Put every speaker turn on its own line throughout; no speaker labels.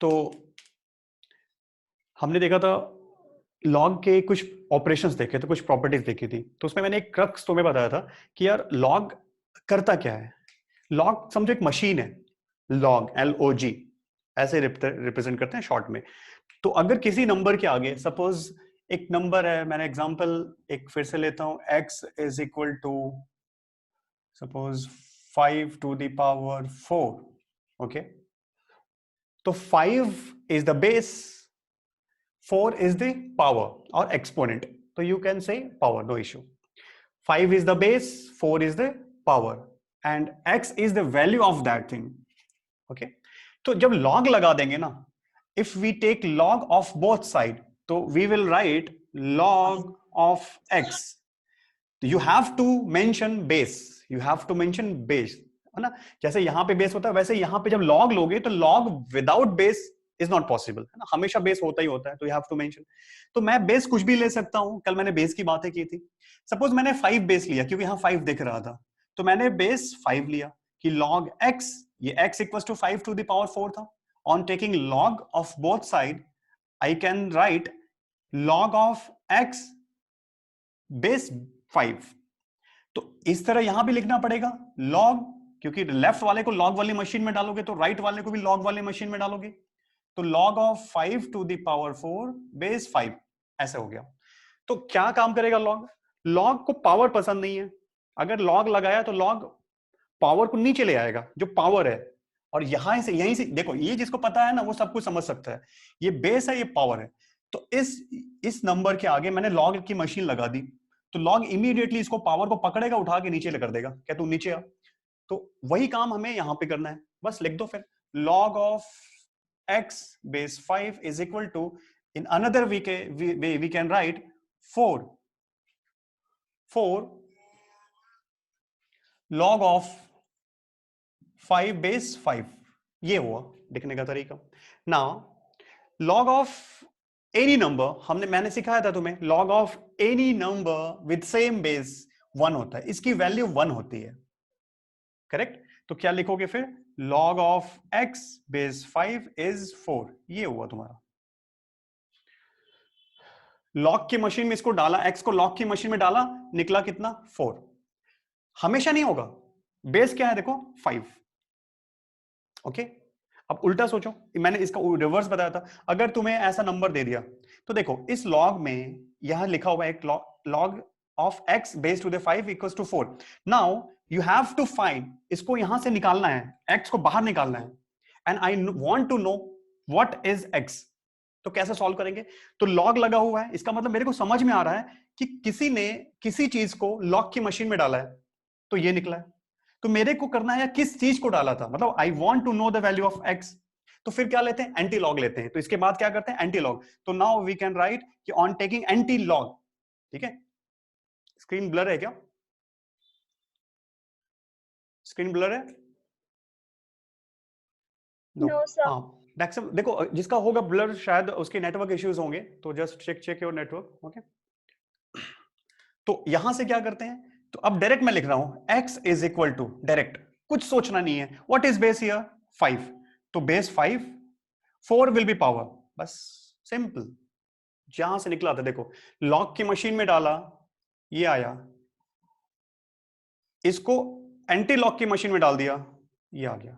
तो हमने देखा था लॉग के कुछ ऑपरेशंस देखे थे, कुछ प्रॉपर्टीज देखी थी। तो उसमें मैंने एक क्रक्स तुम्हें बताया था कि यार लॉग करता क्या है। लॉग समझो एक मशीन है, लॉग LOG ऐसे रिप्रेजेंट करते हैं शॉर्ट में। तो अगर किसी नंबर के आगे सपोज एक नंबर है, मैंने एग्जांपल एक फिर से लेता हूं, x is equal to suppose 5 to the power 4, okay. तो 5 is the base, 4 is the power or exponent. So you can say power, no issue. 5 is the base, 4 is the power, and x is the value of that thing. Okay. तो जब log लगा देंगे ना, if we take log of both side, तो we will write log of x. You have to mention base. You have to mention base, है ना। जैसे यहां पे बेस होता है, वैसे यहां पे जब log लोगे तो log without base is not possible, है ना। हमेशा बेस होता ही होता है, तो यू हैव टू मेंशन। तो मैं बेस कुछ भी ले सकता हूं। कल मैंने बेस की बातें की थी। सपोज मैंने 5 बेस लिया, क्योंकि यहां 5 दिख रहा था, तो मैंने बेस 5 लिया कि log x, ये x equals to 5 to the power 4 था। On taking log of both side, I can write log of x base 5। तो इस तरह यहां भी लिखना पड़ेगा log, क्योंकि लेफ्ट वाले को लॉग वाली मशीन में डालोगे तो राइट वाले को भी लॉग वाली मशीन में डालोगे। तो log of 5 to the power 4 base 5 ऐसे हो गया। तो क्या काम करेगा log? log को पावर पसंद नहीं है। अगर log लगाया तो log पावर को नीचे ले आएगा, जो पावर है। और यहीं से देखो, ये जिसको पता है ना वो सब कुछ समझ सकता है। ये बेस है, ये पावर है। तो इस नंबर के आगे मैंने log की मशीन लगा दी, तो log इमीडिएटली इसको पावर को पकड़ेगा, उठा के नीचे कर देगा, क्या तू नीचे आ। तो वही काम हमें यहां पे करना है। बस लिख दो फिर log of x base 5 is equal to, in another way we can write 4 log of 5 base 5। ये हुआ लिखने का तरीका। Now log of any number, मैंने सिखाया था तुम्हें, log of any number with same base 1 होता है, इसकी वैल्यू 1 होती है, करेक्ट। तो क्या लिखोगे फिर, log of x base 5 is 4। ये हुआ तुम्हारा। लॉग की मशीन में इसको डाला, x को लॉग की मशीन में डाला, निकला कितना, 4। हमेशा नहीं होगा, बेस क्या है देखो 5, ओके। अब उल्टा सोचो, मैंने इसका रिवर्स बताया था। अगर तुम्हें ऐसा नंबर दे दिया, तो देखो इस लॉग में यहां लिखा हुआ है एक log of x base to the 5 equals to 4। Now you have to find, इसको यहां से निकालना है, x को बाहर निकालना है, and I want to know what is x। तो कैसे सॉल्व करेंगे? तो लॉग लगा हुआ है, इसका मतलब मेरे को समझ में आ रहा है कि किसी ने किसी चीज को लॉग की मशीन में डाला है, तो ये निकला है। तो मेरे को करना है किस चीज को डाला था, मतलब I want to know the value of x. तो फिर क्या लेते हैं, एंटी लॉग लेते हैं। तो इसके बाद क्या करते हैं, एंटी लॉग। तो नाउ वी कैन राइट कि ऑन टेकिंग एंटी लॉग, ठीक है। स्क्रीन ब्लर है क्या? स्क्रीन ब्लर है? No
No, sir.
हाँ, मैक्सिमम देखो, जिसका होगा ब्लर शायद उसके नेटवर्क इश्यूज होंगे, तो just check your network, okay. तो यहां से क्या करते हैं, तो अब डायरेक्ट मैं लिख रहा हूं x is equal to, direct, कुछ सोचना नहीं है। What is base here, 5। तो बेस 5, 4 विल बी पावर, बस सिंपल। जहां से निकला था देखो, लॉग की मशीन में डाला, ये आया, इसको एंटी लॉग की मशीन में डाल दिया, ये आ गया।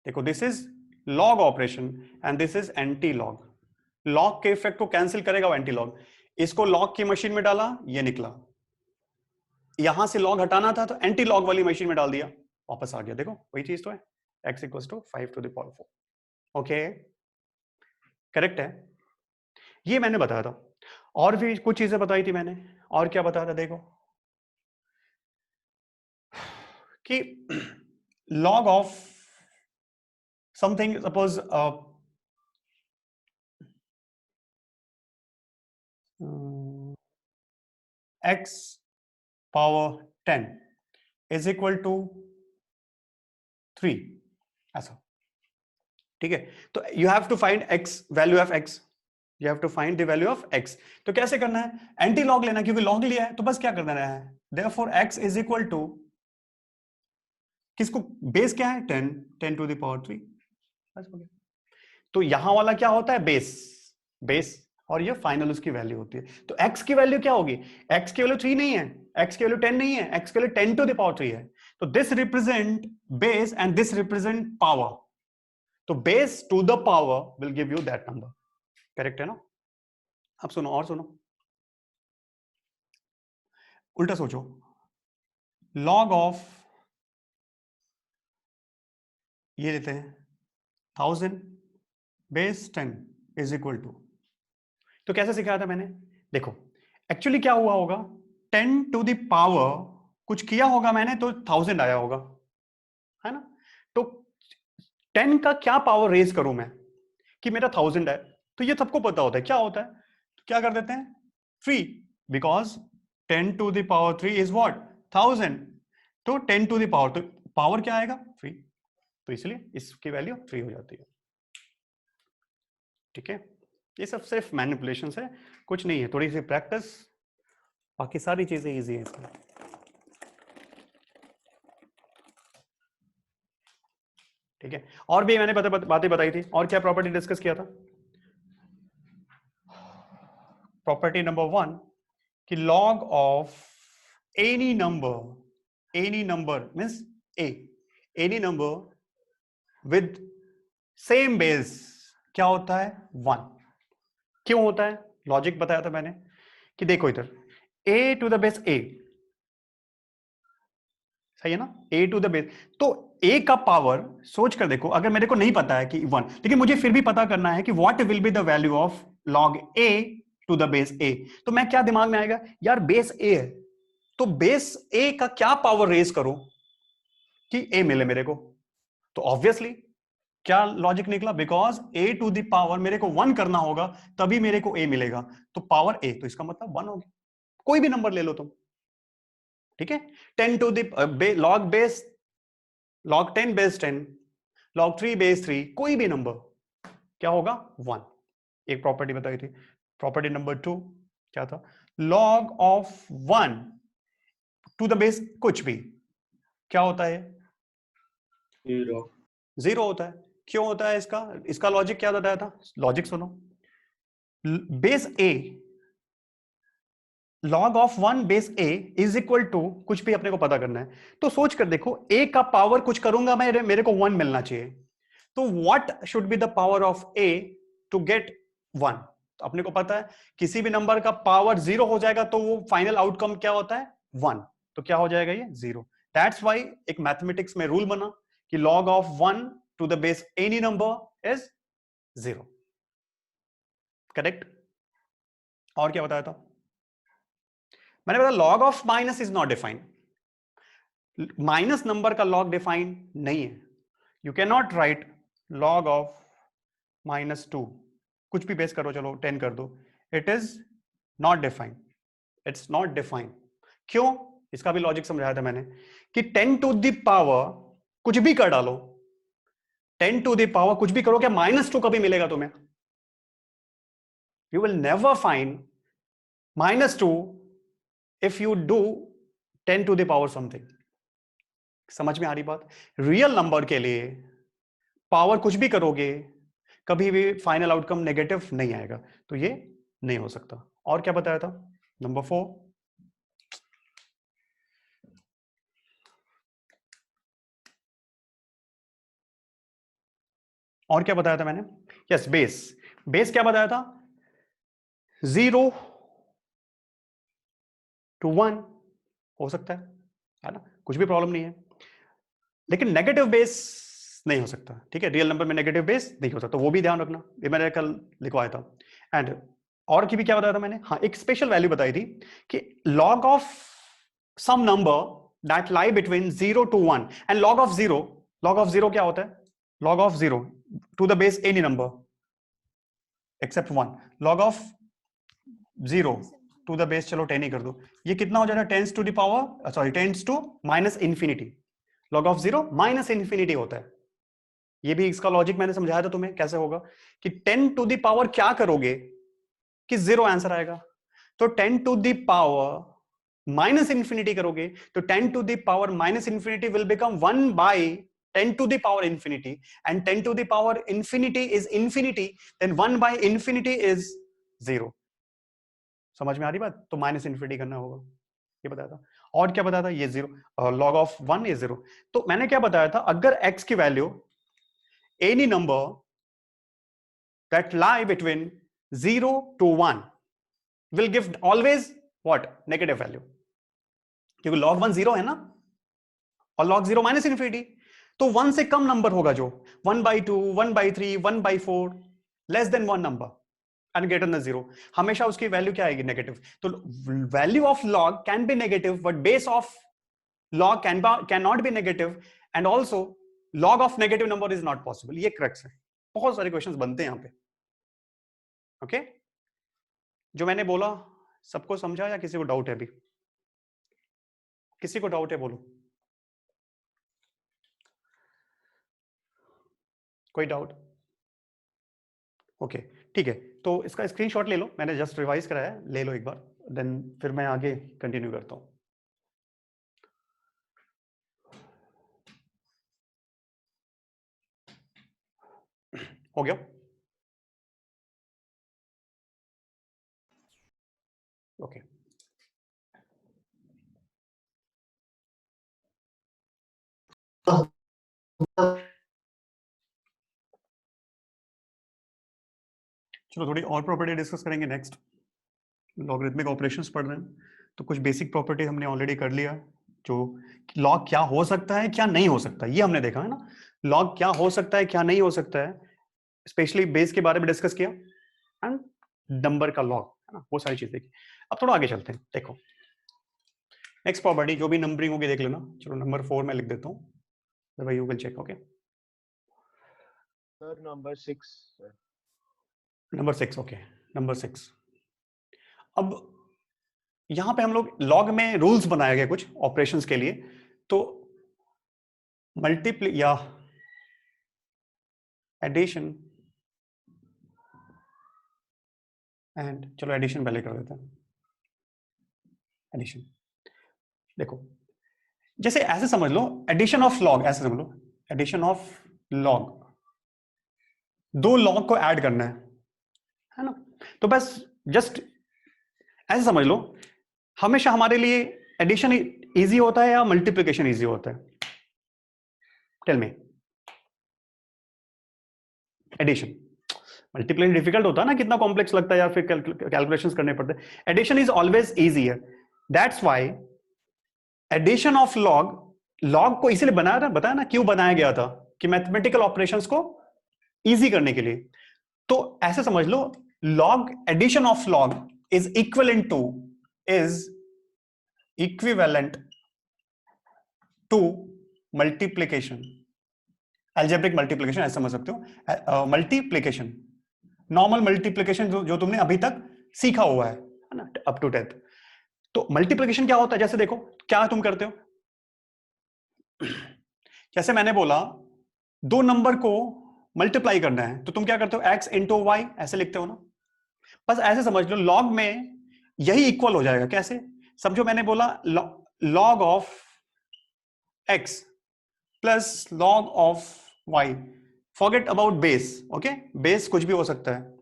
देखो this is log operation and this is anti log. Log के इफेक्ट को कैंसिल करेगा वो एंटी लॉग। इसको लॉग की मशीन में डाला, ये निकला। यहां से लॉग हटाना था तो एंटी लॉग वाली मशीन में डाल दिया, वापस आ गया। देखो वही चीज तो है, x equals to 5 to the power 4। Okay, correct है। ये मैंने बताया था। और भी कुछ चीजें बताई थी मैंने। और क्या बताया था देखो, कि log of something, suppose x power 10 is equal to 3, ऐसा, ठीक है। तो you have to find x, value of x, you have to find the value of x। तो कैसे करना है, एंटी लॉग लेना, क्योंकि लॉग लिया है तो बस क्या करना है, therefore x is equal to, किसको, बेस क्या है 10, 10 to the power 3, बस हो गया। तो यहां वाला क्या होता है, बेस, बेस, और ये फाइनल उसकी वैल्यू होती है। तो x की वैल्यू क्या होगी, x की वैल्यू 3 नहीं है, x की वैल्यू 10 नहीं है, x की वैल्यू 10 टू द पावर 3 है। तो this represent base and this represent power. तो base to the power will give you that number. Correct है ना? अब सुनो और सुनो, उल्टा सोचो, लॉग ऑफ, ये लेते हैं 1000 बेस 10 इज इक्वल टू, तो कैसे सिखाया था मैंने, देखो एक्चुअली क्या हुआ होगा, 10 टू द पावर कुछ किया होगा मैंने तो 1000 आया होगा, है ना? तो 10 का क्या पावर रेज करूं मैं कि मेरा 1000 है, तो ये सबको पता होता है क्या होता है, तो क्या कर देते हैं 3, because 10 to the power 3 is what 1000, तो 10 टू द पावर, तो पावर क्या आएगा 3, तो इसलिए इसकी वैल्यू 3 हो जाती है। ठीक है, ये सब सिर्फ मैनिपुलेशंस है, कुछ नहीं है, थोड़ी सी प्रैक्टिस, बाकी सारी चीजें इजी है इसमें। ठीक है, और भी मैंने बातें बताई थी, और क्या प्रॉपर्टी डिस्कस किया था, प्रॉपर्टी नंबर 1 कि log of any number means a, any number with same base क्या होता है 1। क्यों होता है, लॉजिक बताया था मैंने कि देखो इधर a to the base a, सही है ना, a to the base, तो a का पावर सोच कर देखो, अगर मेरे को नहीं पता है कि 1, लेकिन मुझे फिर भी पता करना है कि what will be the value of log a to the base a, तो मैं क्या दिमाग में आएगा यार बेस a है, तो बेस a का क्या पावर रेज करूं कि a मिले मेरे को, तो ऑब्वियसली क्या लॉजिक निकला, because a to the power मेरे को 1 करना होगा तभी मेरे को a मिलेगा, तो पावर a, तो इसका मतलब 1 होगी, कोई भी नंबर ले लो तुम। ठीक है, 10 to the log base, log 10 base 10, log 3 base 3, कोई भी नंबर क्या होगा 1। एक प्रॉपर्टी बताई थी। प्रॉपर्टी नंबर 2 क्या था, log of 1 to the base कुछ भी क्या होता है, 0 होता है। क्यों होता है, इसका लॉजिक क्या बताया था, लॉजिक सुनो, base a, log of 1 base a is equal to, कुछ भी अपने को पता करना है, तो सोच कर देखो a का पावर कुछ करूंगा मैं, मेरे को 1 मिलना चाहिए, तो what should be the power of a to get 1, तो अपने को पता है किसी भी नंबर का पावर 0 हो जाएगा तो वो फाइनल आउटकम क्या होता है 1, तो क्या हो जाएगा ये 0। दैट्स वाई एक मैथमेटिक्स में रूल बना कि log of 1 to the base any number is 0। Correct, और क्या बताया था मैंने, बताया log of minus is not defined, minus number का log डिफाइन नहीं है, you can not right log of -2, कुछ भी बेस करो, चलो 10 कर दो, it is not defined, it's not defined. क्यों, इसका भी लॉजिक समझाया था मैंने कि 10 टू द पावर कुछ भी कर डालो, 10 टू द पावर कुछ भी करो, क्या -2 कभी मिलेगा तुम्हें, you will never find -2 if you do 10 to the power something। समझ में आ रही बात, रियल नंबर के लिए पावर कुछ भी करोगे कभी भी फाइनल आउटकम नेगेटिव नहीं आएगा, तो ये नहीं हो सकता। और क्या बताया था नंबर 4, और क्या बताया था मैंने, यस बेस, बेस क्या बताया था 0 to 1 हो सकता है ना, कुछ भी प्रॉब्लम नहीं है, लेकिन नेगेटिव बेस नहीं हो सकता। ठीक है, रियल नंबर में नेगेटिव बेस नहीं हो सकता, वो भी ध्यान रखना, ये मैंने कल लिखवाया था। एंड और की भी क्या बताया था मैंने, हाँ एक स्पेशल वैल्यू बताई थी कि log of some number that lie between 0 to 1 and log of 0, log of 0 क्या होता है, log of 0 to the base any number except 1, log of 0 to the base, चलो 10 ही कर दो, ये कितना हो जाएगा 10 to the power, sorry 10 to minus infinity, log of 0 minus infinity होता है। ये भी इसका लॉजिक मैंने समझाया था तुम्हें कैसे होगा कि 10 टू द पावर क्या करोगे कि 0 आंसर आएगा, तो 10 to the power minus infinity करोगे तो 10 to the power minus infinity will become 1 by 10 to the power infinity, and 10 to the power infinity is infinity, then 1 by infinity is 0. समझ में आ रही बात? तो माइनस इन्फिनिटी करना होगा, ये बताया था. और क्या बताया था? ये 0, log of 1 is 0. तो मैंने क्या बताया था, अगर x की value any number that lie between 0 to 1 will give always what? Negative value. क्योंकि log 1 0 है ना, और log 0 माइनस इन्फिनिटी, तो 1 से कम नंबर होगा जो 1/2, 1/3, 1/4, less than 1 number and greater than 0, हमेशा उसकी वैल्यू क्या आएगी? नेगेटिव. तो value of log can be negative, but base of log can not be negative, and also log of negative number is not possible. ये crux है. बहुत सारे questions बनते हैं यहां पे. ओके जो मैंने बोला सबको समझा या किसी को डाउट है? अभी किसी को डाउट है? बोलो. कोई डाउट? ओके ठीक है, तो इसका स्क्रीनशॉट ले लो, मैंने जस्ट रिवाइज कराया है, ले लो एक बार, देन फिर मैं आगे कंटिन्यू करता हूं. हो गया? ओके चलो थोड़ी और प्रॉपर्टी डिस्कस करेंगे नेक्स्ट. लॉगरिथमिक ऑपरेशंस पढ़ रहे हैं तो कुछ बेसिक प्रॉपर्टी हमने ऑलरेडी कर लिया, जो लॉग क्या हो सकता है क्या नहीं हो सकता है, ये हमने देखा है ना. लॉग क्या हो सकता है क्या नहीं हो सकता है, स्पेशली बेस के बारे में डिस्कस किया, एंड नंबर का लॉग है ना, वो सारी चीज देखी. अब थोड़ा आगे चलते हैं. देखो नेक्स्ट प्रॉपर्टी, जो भी नंबरिंग होगी देख लेना. चलो नंबर 4 में लिख देता हूँ, you will check. Okay
sir number 6.
Number 6. Okay number 6. अब यहां पे हम लोग लॉग में रूल्स बनाए गए कुछ ऑपरेशंस के लिए. तो मल्टीप्ली या एडिशन, एंड चलो एडिशन पहले कर देते हैं. एडिशन देखो, जैसे ऐसे समझ लो, एडिशन ऑफ लॉग ऐसे समझ लो, एडिशन ऑफ लॉग, दो लॉग को ऐड करना है ना. तो बस जस्ट ऐसे समझ लो, हमेशा हमारे लिए एडिशन इजी होता है या मल्टीप्लिकेशन इजी होता है? Tell me. Addition. Multiplication difficult होता है ना, कितना कॉम्प्लेक्स लगता है या फिर कैलकुलेशंस करने पड़ते हैं. Addition is always easier. That's why addition of log, log को इसीलिए बताया ना क्यों बनाया गया था, कि मैथमेटिकल ऑपरेशंस को इजी करने के लिए. तो ऐसे समझ लो, log addition of log is equivalent to multiplication. Algebraic multiplication ऐसे समझ सकते हो. मल्टीप्लिकेशन, नॉर्मल मल्टीप्लिकेशन जो तुमने अभी तक सीखा हुआ है ना, अप टू 10th. तो मल्टीप्लिकेशन क्या होता है? जैसे देखो क्या तुम करते हो, जैसे मैंने बोला दो नंबर को मल्टीप्लाई करना है, तो तुम क्या करते हो? x इंटू वाई ऐसे लिखते हो ना. बस ऐसे समझ लो, लॉग में यही इक्वल हो जाएगा. कैसे? समझो मैंने बोला log of x plus log of y. Forget about base. Okay base कुछ भी हो सकता है.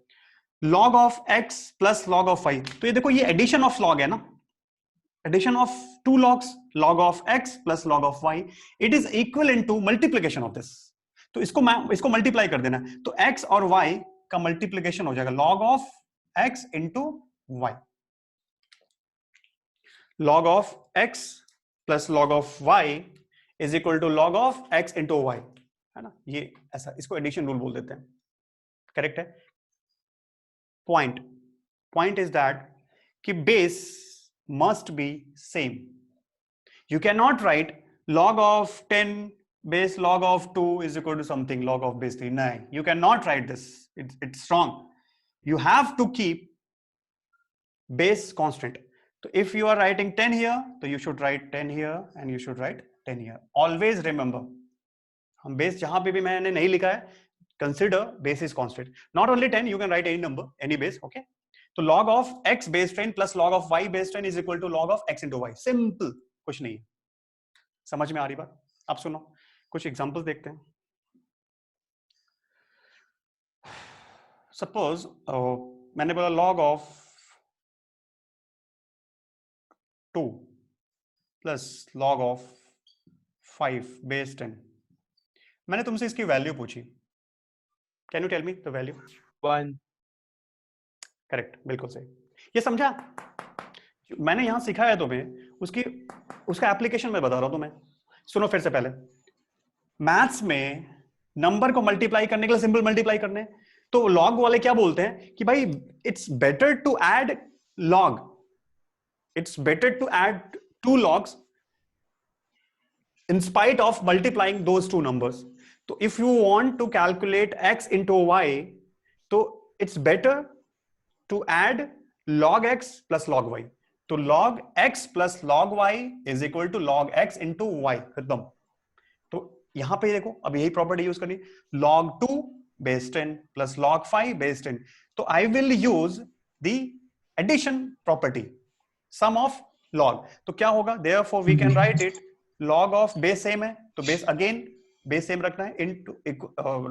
Log of x plus log of y, तो ये देखो ये एडिशन ऑफ लॉग है ना, addition of two logs, log of x plus log of y, it is equivalent to multiplication of this. तो इसको मल्टीप्लाई कर देना, तो x और y का मल्टीप्लिकेशन हो जाएगा log of x into y. log of x plus log of y is equal to log of x into y, है ना. ये ऐसा, इसको एडिशन रूल बोल देते हैं. करेक्ट है. पॉइंट इज दैट कि base must be same. You cannot write log of 10 base log of 2 is equal to something log of base 3. No, you cannot write this. It's wrong. You have to keep base constant. So if you are writing 10 here, so you should write 10 here and you should write 10 here. Always remember, हम base जहां पे भी मैंने नहीं लिखा है, consider base is constant. Not only 10, you can write any number, any base. Okay. तो log of x base 10 plus log of y base 10 is equal to log of x into y. Simple. कुछ नहीं. समझ में आ रही बात? अब सुनो, कुछ एग्जांपल्स देखते हैं. सपोज मैंने बोला log of 2 plus log of 5 base 10. मैंने तुमसे इसकी वैल्यू पूछी. Can you tell me the value?
1.
Correct, बिल्कुल सही. ये समझा? मैंने यहां सिखाया तुम्हें उसका एप्लीकेशन मैं बता रहा हूं तुम्हें. सुनो फिर से. पहले मैथ्स में नंबर को मल्टीप्लाई करने के लिए सिंपल मल्टीप्लाई करने, तो लॉग वाले क्या बोलते हैं कि भाई it's better to add log, it's better to add 2 logs in spite of multiplying those 2 numbers. So if you want to calculate x into y, so it's better to add log x plus log y. तो log x plus log y is equal to log x into y. खत्म. तो यहां पे देखो, अब यही property use करनी. log 2 base 10 plus log 5 base 10. तो I will use the addition property, sum of log. तो क्या होगा? Therefore we can write it log of base same है, तो base अगेन बेस सेम रखना है, into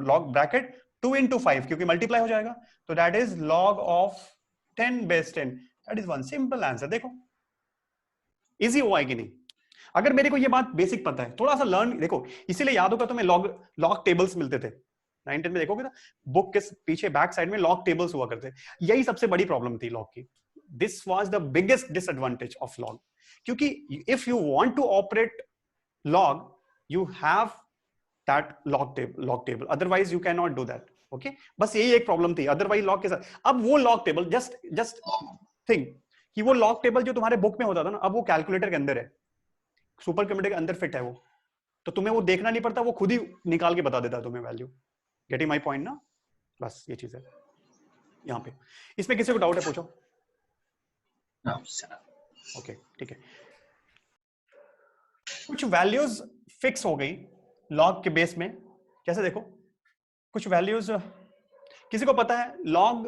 log ब्रैकेट 2 into 5 क्योंकि multiply हो जाएगा. तो that is log of 10 base 10. That is one simple answer. देखो इजी हुआ है कि नहीं? अगर मेरे को ये बात बेसिक पता है, थोड़ा सा लर्न, देखो इसीलिए याद होगा तुम्हें लॉग टेबल्स मिलते थे 9th में. देखोगे ना बुक के पीछे बैक साइड में लॉग टेबल्स हुआ करते. यही सबसे बड़ी प्रॉब्लम थी लॉग की. This was the biggest disadvantage of log, क्योंकि if you want to operate log you have that log table, otherwise you cannot do that. Okay, बस यही एक प्रॉब्लम थी. अदरवाइज लॉग के साथ, अब वो लॉग टेबल जस्ट थिंक कि वो लॉग टेबल जो तुम्हारे बुक में होता था ना, अब वो कैलकुलेटर के अंदर है, सुपर कंप्यूटर के अंदर फिट है वो. तो तुम्हें वो देखना नहीं पड़ता, वो खुद ही निकाल के बता देता है तुम्हें वैल्यू. गेटिंग माय पॉइंट ना? बस ये चीज है यहाँ पे. इसमें किसी को डाउट है पूछो. ओके ठीक है. कुछ वैल्यूज फिक्स हो गई लॉग के बेस में. कैसे? देखो कुछ वैल्यूज किसी को पता है log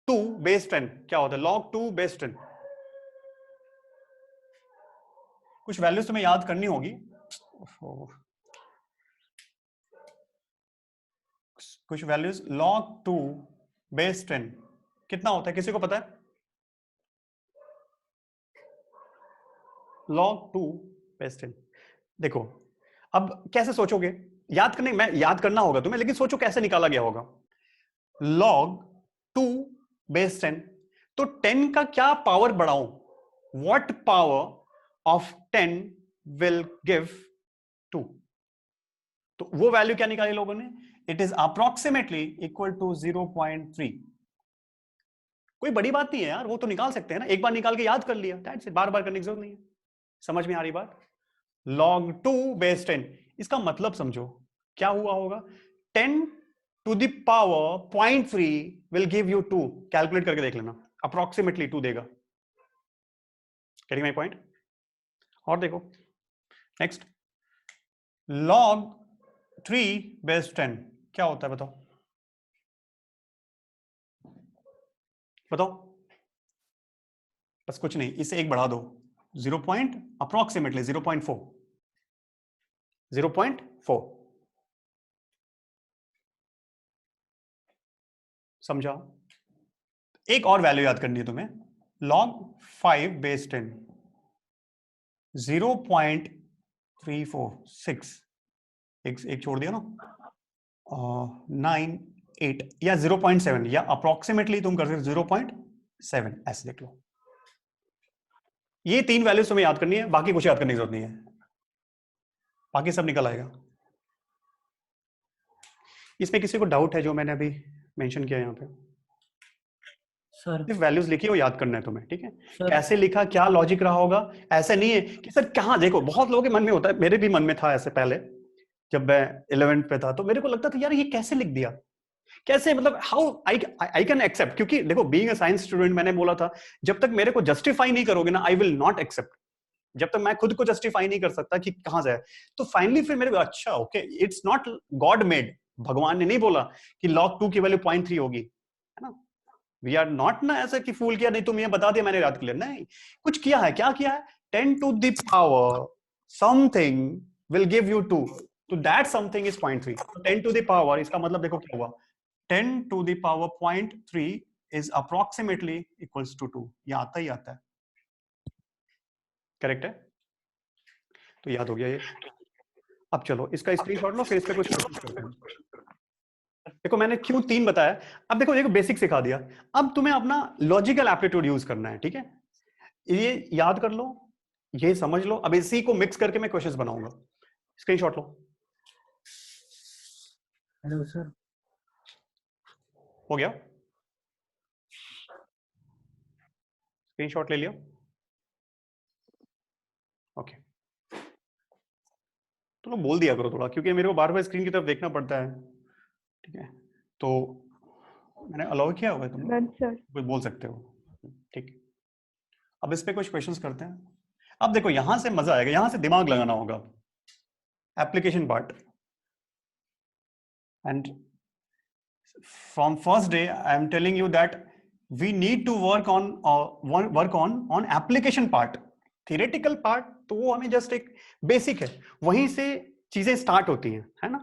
2 बेस 10 क्या होता है? log 2 base 10. कुछ वैल्यूज तुम्हें याद करनी होगी. कुछ वैल्यूज log 2 बेस 10 कितना होता है? किसी को पता है? log 2 base 10. देखो अब कैसे सोचोगे? याद करने मैं याद करना होगा तुम्हें, लेकिन सोचो कैसे निकाला गया होगा. log 2 बेस 10, तो 10 का क्या power बढ़ाऊं? what power of 10 will give 2? तो वो वैल्यू क्या निकाली लोगों ने? It is approximately equal to 0.3. कोई बड़ी बात नहीं है यार, वो तो निकाल सकते हैं ना, एक बार निकाल के याद कर लिया, दैट्स इट. बार बार करने की जरूरत नहीं है. समझ में आ रही बात? log 2 बेस 10, इसका मतलब समझो क्या हुआ होगा. 10 to the power 0.3 will give you 2. Calculate करके देख लेना, अप्रोक्सीमेटली 2 देगा. Getting my point? और देखो नेक्स्ट, log 3 बेस 10 क्या होता है? बताओ बताओ. बस कुछ नहीं, इसे एक बढ़ा दो, 0. अप्रोक्सीमेटली 0.4. 0.4 समझा? एक और वैल्यू याद करनी है तुम्हें. log 5 base 10 0.346. एक छोड़ दिया ना, 98 या 0.7 या अप्रोक्सीमेटली तुम कर सकते 0.7 ऐसे देख लो. ये 3 वैल्यूज तुम्हें याद करनी है, बाकी कुछ याद करने की जरूरत नहीं है, बाकी सब निकल आएगा. इसमें किसी को डाउट है जो मैंने अभी मेंशन किया यहाँ पे?
सर
सिर्फ वैल्यूज लिखी हो, याद करना है तुम्हें, ठीक है?
सर
कैसे लिखा, क्या लॉजिक रहा होगा, ऐसे नहीं है कि सर कहाँ. देखो बहुत लोगों के मन में होता है, मेरे भी मन में था ऐसे पहले जब मैं 11th पे था, तो मेरे को लगता था यार ये कैसे लिख दिया, कैसे, मतलब हाउ आई कैन एक्सेप्ट. क्योंकि देखो बीइंग अ साइंस स्टूडेंट, मैंने बोला था जब तक मेरे को जस्टिफाई नहीं करोगे ना, आई विल नॉट एक्सेप्ट. जब तक मैं खुद को जस्टिफाई नहीं कर सकता कि कहां से है. तो फाइनली फिर मेरे को अच्छा okay, it's not God made. भगवान ने नहीं बोला कि log 2 की वैल्यू 0.3 होगी, है ना? वी आर नॉट ना ऐसा कि फूल किया, नहीं तुम ये बता दिया मैंने याद कर लिया. नहीं, कुछ किया है. क्या किया है? 10 to the power something will give you 2. तो that something is 0.3. 10 to the power, इसका मतलब देखो क्या हुआ, 10 to the power 0.3 is approximately equals to 2. ये आता ही आता है, करेक्ट है? तो याद हो गया ये. अब चलो इसका स्क्रीनशॉट लो, फिर इस पे कुछ क्वेश्चन करते हैं. देखो मैंने क्यों 3 बताया. अब देखो देखो बेसिक सिखा दिया. अब तुम्हें अपना लॉजिकल एप्टीट्यूड यूज करना है, ठीक है? ये याद कर लो, ये समझ लो. अब इसी को मिक्स करके मैं क्वेश्चंस बनाऊंगा. स्क्रीनशॉट लो.
Hello sir.
हो गया? स्क्रीनशॉट ले लिया? ओके. तो लोग बोल दिया करो थोड़ा, क्योंकि मेरे को बार बार स्क्रीन की तरफ देखना पड़ता है, ठीक है? तो मैंने अलाउ किया हुआ है, तुम कुछ बोल सकते हो, ठीक है? अब इस पे कुछ क्वेश्चंस करते हैं. अब देखो यहां से मजा आएगा, यहां से दिमाग लगाना होगा. Application part. And from first day I am telling you that we need to work on application part. theoretical part तो वो हमें जस्ट एक बेसिक है, वहीं से चीजें स्टार्ट होती हैं, है ना?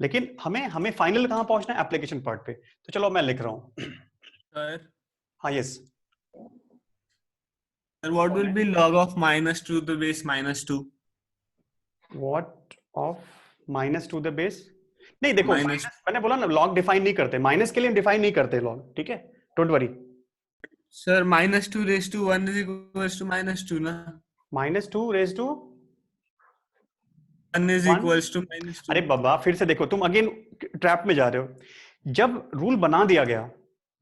लेकिन हमें फाइनल कहां पहुंचना है? एप्लीकेशन पार्ट पे. तो चलो मैं लिख रहा हूं.
सर,
हाँ yes.
what will be log of minus 2 to the base minus 2?
What of minus two the base? नहीं देखो,
Minus-
मैंने बोला ना लॉग डिफाइन नहीं करते, माइनस के लिए डिफाइन नहीं करते लॉग, ठीक है? Don't worry.
Sir, minus 2 raised to 1 is equals to minus 2 ना?
Minus to raise to
1 is
1?
equals to minus 2.
अरे बाबा फिर से देखो, तुम अगेन ट्रैप में जा रहे हो. जब रूल बना दिया गया,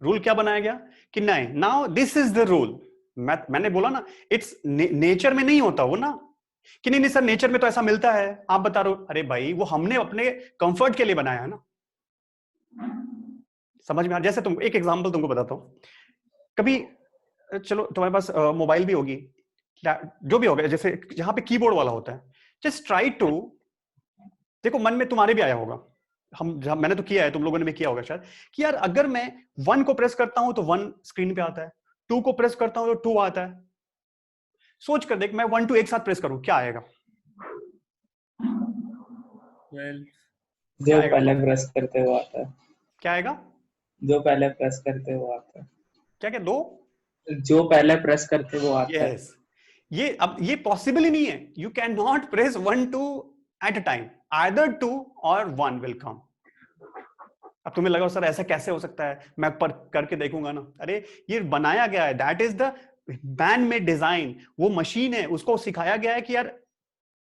रूल क्या बनाया गया कि नहीं, now this is the rule. मैंने बोला ना, इट्स नेचर में नहीं होता वो ना, कि नहीं नहीं सर नेचर में तो ऐसा मिलता है, आप बता रहे हो. अरे भाई वो हमने अपने कंफर्ट के लिए बनाया है ना. समझ में आ? जैसे तुम एक एग्जांपल तुमको बताता हूं. कभी चलो तुम्हारे पास मोबाइल भी होगी, जो भी होगा, जैसे जहां पे कीबोर्ड वाला होता है, जस्ट ट्राई टू, देखो मन में तुम्हारे भी आया होगा, मैंने तो किया है, तुम लोगों ने भी किया होगा शायद, कि यार अगर मैं 1 को प्रेस करता हूं तो 1 स्क्रीन पे आता है, 2 को प्रेस करता हूं तो 2 आता है. सोच कर देख, मैं 1 2 एक साथ प्रेस करूं, क्या आएगा?
Well,
जो पहले प्रेस करते हुए आता है.
क्या आएगा?
जो पहले प्रेस करते हुए आता है.
क्या क्या? 2?
जो पहले प्रेस करते हुए आता है.
यस. ये अब ये पॉसिबल ही नहीं है. You can not press 1 2 at a time, either 2 और 1 विल कम. अब तुम्हें लगा सर ऐसा कैसे हो सकता है, मैं पर करके देखूंगा ना. अरे ये बनाया गया है, that is the man made design. वो मशीन है, उसको सिखाया गया है कि यार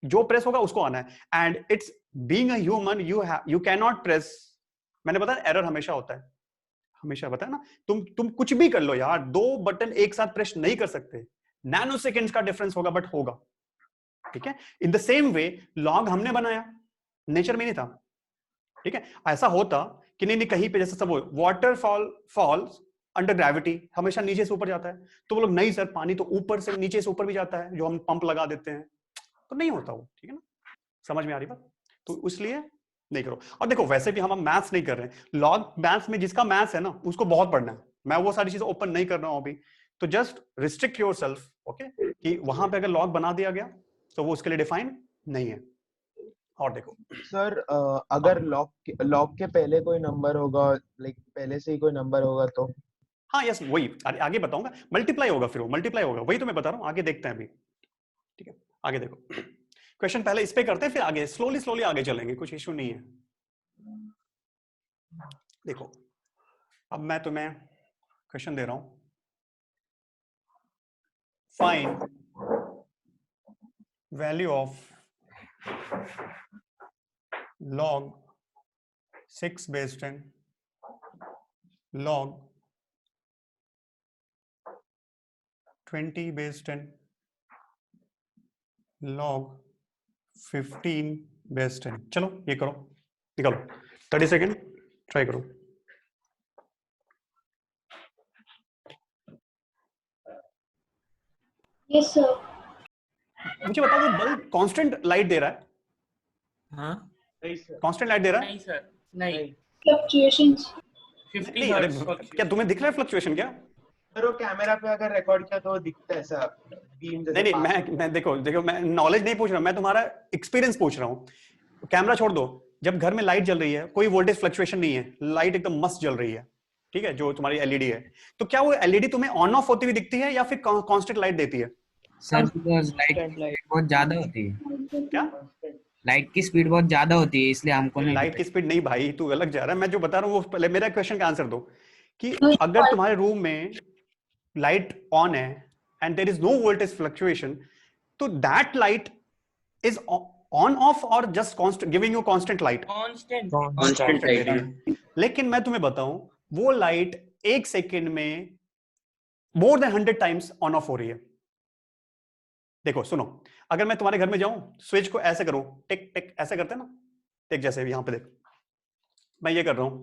जो प्रेस होगा उसको आना है. And it's being a human, you can not press. मैंने बताया एरर हमेशा होता है, हमेशा बताया ना. तुम कुछ भी कर लो यार, 2 बटन एक साथ प्रेस नहीं कर सकते. नैनो सेकेंड्स का डिफरेंस होगा बट होगा, ठीक है? In the same way log हमने बनाया, नेचर में नहीं था, ठीक है? ऐसा होता कि नहीं कहीं पे जैसे सब वाटर फॉल्स अंडर ग्रेविटी, हमेशा नीचे से ऊपर जाता है. तो वो लोग नहीं सर, पानी तो ऊपर से नीचे से ऊपर भी जाता है, जो हम पंप लगा देते हैं, तो नहीं होता वो, ठीक है ना? समझ में आ रही बात? तो इसलिए नहीं करो. और देखो वैसे भी हम मैथ्स नहीं कर रहे हैं, लॉग मैथ्स में जिसका मैथ्स है ना उसको बहुत पढ़ना है. मैं वो सारी चीजें ओपन नहीं कर रहा हूं अभी. तो जस्ट रिस्ट्रिक्ट योरसेल्फ, ओके, कि वहां पे अगर लॉग बना दिया गया तो वो उसके लिए डिफाइन नहीं है. और देखो
सर, अगर लॉग के पहले कोई नंबर होगा, लाइक पहले से ही कोई नंबर होगा तो?
हाँ यस, वही आगे बताऊंगा. मल्टीप्लाई होगा, फिर वो मल्टीप्लाई होगा, वही तो मैं बता रहा हूँ. आगे देखते हैं अभी, ठीक है? आगे देखो, क्वेश्चन पहले इस पे करते हैं, फिर आगे स्लोली आगे चलेंगे, कुछ इश्यू नहीं है. देखो अब मैं तुम्हें क्वेश्चन दे रहा हूं. Find value of log 6 base 10 log 20 base 10 log 15 base 10. चलो ये करो, निकालो. 30 सेकेंड ट्राई करो.
Yes sir.
मुझे बताओ, वो बल्ब कांस्टेंट लाइट दे रहा है?
हाँ?
नहीं सर.
कांस्टेंट लाइट दे रहा है?
नहीं सर, नहीं.
फ्लक्चुएशंस.
50
नहीं. अरे
hertz
क्या तुम्हें दिख रहा है फ्लक्चुएशन? क्या
सर वो कैमरा पे अगर रिकॉर्ड किया तो दिखता है ऐसा बीम जैसे.
नहीं, मैं देखो मैं नॉलेज नहीं पूछ रहा, मैं तुम्हारा एक्सपीरियंस पूछ रहा हूँ. कैमरा छोड़ दो, जब घर में लाइट जल रही है, कोई वोल्टेज फ्लक्चुएशन नहीं है, लाइट एकदम मस्त जल रही है, ठीक है, जो तुम्हारी एलईडी है, तो क्या वो एलईडी तुम्हें ऑन ऑफ होती हुई दिखती है या फिर कांस्टेंट लाइट देती है?
सर बिकॉज लाइट बहुत ज्यादा होती है,
क्या
लाइट की स्पीड बहुत ज्यादा होती है, इसलिए हमको नहीं
लाइट की
पता।
स्पीड नहीं भाई, तू अलग जा रहा है। मैं जो बता रहा हूँ वो पहले मेरा क्वेश्चन का आंसर दो कि अगर तुम्हारे रूम में लाइट ऑन है and there is no voltage fluctuation, तो that light is on off और just constant giving you constant light?
Constant light.
लेकिन मैं तुम्हें बताऊं, वो लाइट एक सेकेंड में more than 100 times on off हो रही है। देखो सुनो, अगर मैं तुम्हारे घर में जाऊं, स्विच को ऐसे करूं, टिक टिक ऐसे करते हैं ना, टिक जैसे यहां पे देखो, मैं ये कर रहा हूं,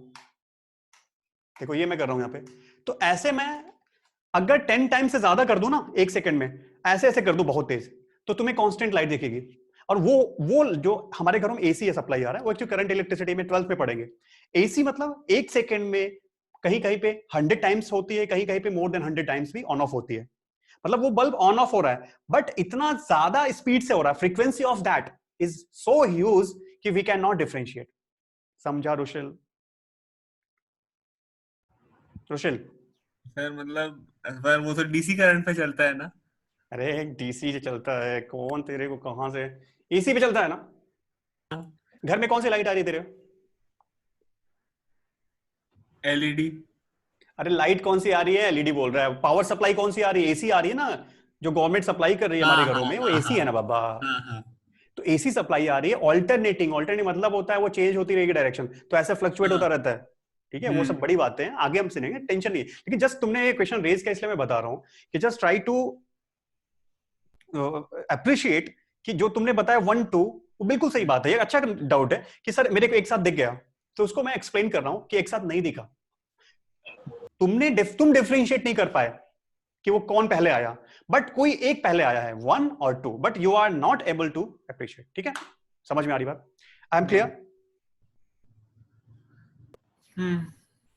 देखो ये मैं कर रहा हूं यहां पे, तो ऐसे मैं अगर 10 टाइम से ज्यादा कर दूं ना एक सेकंड में, ऐसे ऐसे कर दूं बहुत तेज, तो तुम्हें कांस्टेंट लाइट दिखेगी। और वो जो हमारे घरों में एसी है सप्लाई आ रहा है, वो एक्चुअली करंट इलेक्ट्रिसिटी में 12th में पढ़ेंगे। एसी मतलब एक सेकंड में कहीं कहीं पे 100 टाइम्स होती है, कहीं कहीं पे मोर देन 100 टाइम्स भी ऑन ऑफ होती है। मतलब वो बल्ब ऑन ऑफ हो रहा है, बट इतना ज्यादा स्पीड से हो रहा है, frequency of that is so huge कि वी कैन नॉट डिफरेंशिएट। समझा रुशिल? रुशिल
सर मतलब सर वो तो डीसी करंट पे चलता है ना।
अरे डीसी से चलता है, कौन तेरे को कहां से, एसी पे चलता है ना। घर में कौन सी लाइट आ रही है तेरे?
एलईडी।
अरे लाइट कौन सी आ रही है? एलईडी बोल रहा है। पावर सप्लाई कौन सी आ रही है? एसी आ रही है ना, जो गवर्नमेंट सप्लाई कर रही है हमारे घरों में, वो एसी है ना बाबा। तो एसी सप्लाई आ रही है, ऑल्टरनेटिंग, ऑल्टरनेटिंग मतलब होता है वो चेंज होती रहेगी डायरेक्शन, तो ऐसे फ्लक्चुएट होता रहता है, ठीक है। वो सब बड़ी बातें हैं, आगे हम सुनेंगे, टेंशन नहीं है। लेकिन जस्ट तुमने ये क्वेश्चन रेज किया इसलिए मैं बता रहा हूं कि जस्ट ट्राई टू अप्रिशिएट कि जो तुमने बताया 1 2 वो बिल्कुल सही बात है। ये अच्छा डाउट है कि सर मेरे को एक साथ दिख गया, तो उसको मैं एक्सप्लेन कर रहा हूं कि एक साथ नहीं दिखा। तुम डिफरेंशिएट नहीं कर पाए कि वो कौन पहले आया, बट कोई एक पहले आया है, 1 और 2, but you are not able to appreciate. ठीक है, समझ में आ रही बात? I am clear?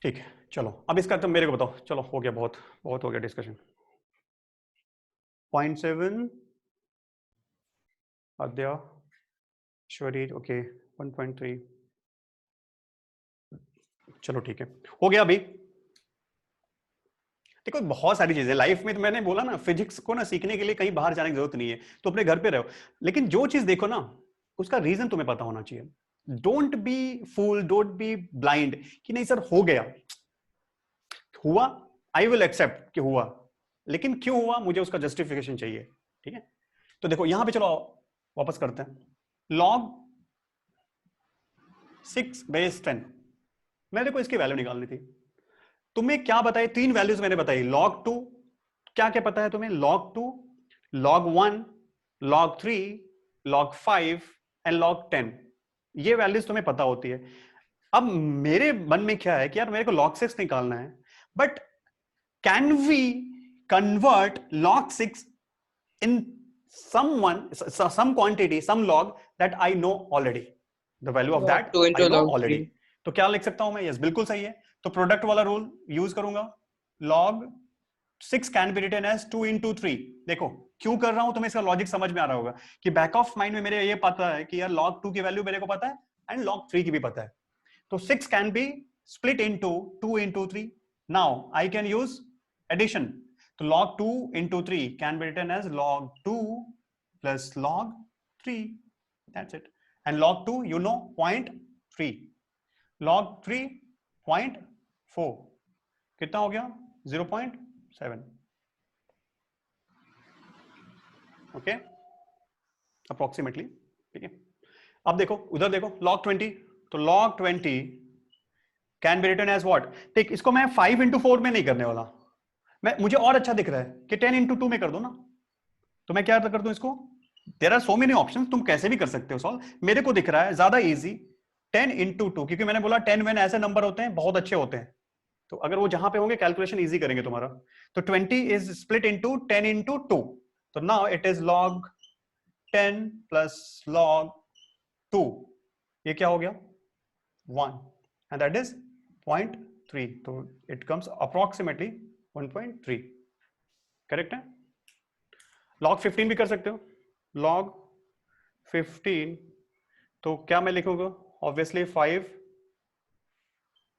ठीक है, चलो अब इसका तो मेरे को बताओ। चलो हो गया, बहुत बहुत हो गया डिस्कशन। 0.7 आद्या श्वरी, ओके 1.3, चलो ठीक है, हो गया। अभी देखो बहुत सारी चीजें लाइफ में, तो मैंने बोला ना फिजिक्स को ना सीखने के लिए कहीं बाहर जाने की जरूरत नहीं है, तो अपने घर पे रहो। लेकिन जो चीज देखो ना उसका रीजन तुम्हें पता होना चाहिए। Don't be fool, don't be blind कि नहीं सर हो गया, हुआ, आई विल एक्सेप्ट कि हुआ, लेकिन क्यों हुआ मुझे उसका जस्टिफिकेशन चाहिए। ठीक है, तो देखो यहां पे चलो वापस करते हैं। log 6/10, मेरे को इसकी वैल्यू निकालनी थी। तुम्हें क्या बताए? 3 वैल्यूज मैंने बताई। log 2, क्या क्या पता है तुम्हें? log 2, log 1, log 3, log 5 and log 10, ये वैल्यूज तुम्हें पता होती है। अब मेरे मन में क्या है कि यार मेरे को log 6 निकालना है, but can we convert log 6 in some quantity, some log that I know already, the value of that I know already। तो क्या लिख सकता हूं मैं? यस बिल्कुल सही है। तो प्रोडक्ट वाला रूल यूज करूंगा। log 6 can be written as 2 into 3। देखो क्यों कर रहा हूं, तुम्हें इसका लॉजिक समझ में आ रहा होगा कि बैक ऑफ माइंड में मेरे ये पता है कि यार log 2 की वैल्यू मेरे को पता है एंड log 3 की भी पता है। तो 6 can be split into 2 into 3। Now I can use addition. तो log 2 into 3 can be written as log 2 plus log 3, that's it। and log 2 you know 0.3, log 3 0.4, कितना हो गया? 0.7। Okay, approximately. ठीक है, अब देखो उधर देखो log 20, तो log 20 can be written as what? ठीक, इसको मैं 5 into 4 में नहीं करने वाला, मुझे और अच्छा दिख रहा है कि 10 into 2 में कर दो ना। तो मैं क्या कर दूं इसको? There are so many options, तुम कैसे भी कर सकते हो सॉल्व। मेरे को दिख रहा है ज्यादा इजी 10 into 2, क्योंकि मैंने बोला 10 when ऐसे नंबर होते हैं बहुत अच्छे होते हैं, तो अगर वो जहां पे होंगे कैलकुलेशन इजी करेंगे तुम्हारा। तो 20 इज स्प्लिट इनटू 10 into 2, तो now it is log 10 plus log 2, ये क्या हो गया? 1, and that is 0.3, तो it comes approximately 1.3। करेक्ट है? log 15 भी कर सकते हो। log 15 तो क्या मैं लिखूंगा? ऑब्वियसली 5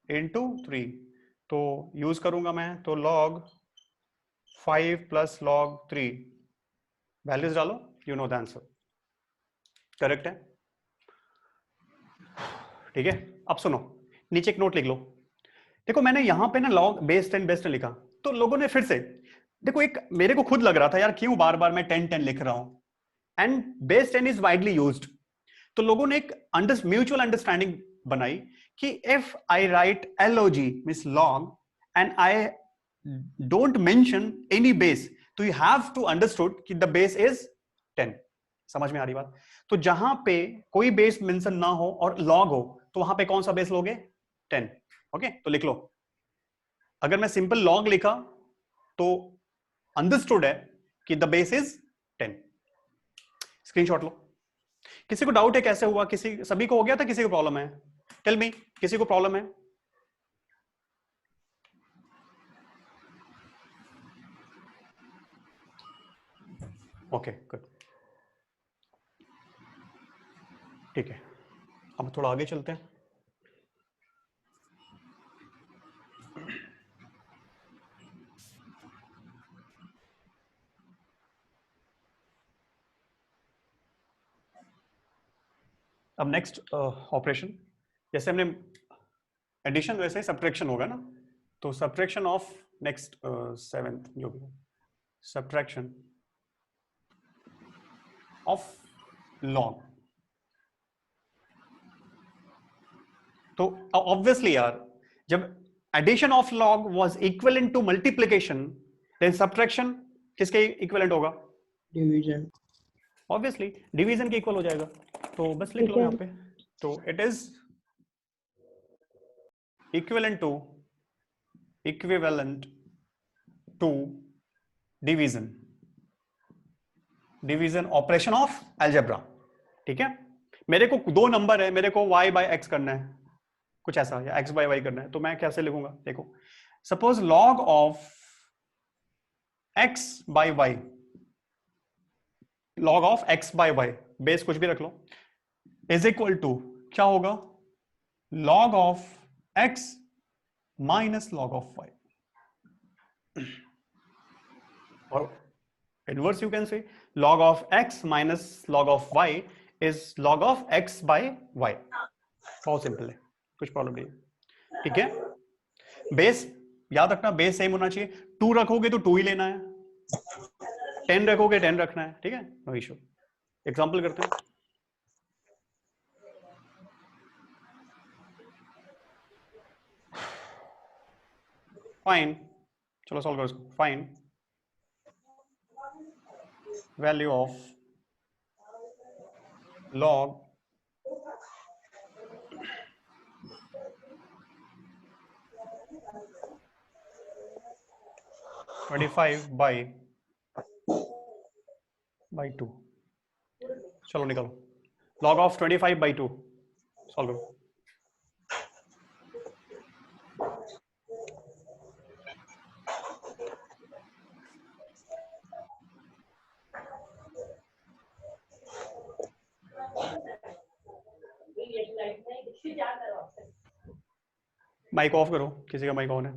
इंटू 3, तो यूज करूंगा मैं, तो log 5 प्लस log 3, वैल्यूज डालो, you know the answer. Correct है, ठीक है। अब सुनो, नीचे एक नोट लिख लो। देखो मैंने यहां पे ना log बेस 10 बेस 10 लिखा, तो लोगों ने फिर से देखो, एक मेरे को खुद लग रहा था यार क्यों बार बार मैं 10 10 लिख रहा हूं, and base 10 is widely used. तो लोगों ने एक म्यूचुअल अंडरस्टैंडिंग बनाई कि if I right log means log and I don't mention any base, तो यू हैव टू अंडरस्टूड कि द बेस इज 10। समझ में आ रही बात? तो जहां पे कोई बेस मेंशन ना हो और log हो, तो वहां पे कौन सा बेस लोगे? 10। ओके, तो लिख लो। अगर मैं सिंपल log लिखा तो अंडरस्टूड है कि द बेस इज 10। स्क्रीनशॉट लो। किसी को डाउट है कैसे हुआ? किसी सभी को हो गया था? किसी को प्रॉब्लम है? टेल मी, किसी को प्रॉब्लम है? ओके गुड, ठीक है। अब थोड़ा आगे चलते हैं। अब नेक्स्ट ऑपरेशन, जैसे हमने एडिशन वैसे ही सब्ट्रैक्शन होगा ना, तो सब्ट्रैक्शन ऑफ नेक्स्ट 7th जो भी सब्ट्रैक्शन ऑफ लॉग। तो ऑब्वियसली यार, जब addition of log was equivalent to multiplication, then subtraction किसके इक्विवेलेंट होगा?
डिवीजन।
ऑब्वियसली डिवीजन के इक्वल हो जाएगा। तो बस लिख लो यहाँ पे, तो it is equivalent to division operation of algebra. ठीक है, मेरे को दो नंबर है, मेरे को y बाय x करना है, कुछ ऐसा, या x बाय y करना है, तो मैं कैसे लिखूंगा? देखो, suppose log of x by y, log of x by y, base कुछ भी रख लो, इज इक्वल टू क्या होगा? log of x minus log of y, और inverse you can say log of x minus log of y is log of x by y। बहुत simple है, कुछ problem नहीं है। ठीक है, बेस याद रखना, बेस सेम होना चाहिए। 2 रखोगे तो 2 ही लेना है, 10 रखोगे 10 रखना है। ठीक है, नो इशू। एग्जांपल करते हैं। फाइन, चलो सॉल्व करो इसको। Fine value of log by 2। चलो निकालो, log of 25 by 2 सॉल्व करो। माइक ऑफ करो, किसी का माइक ऑन है?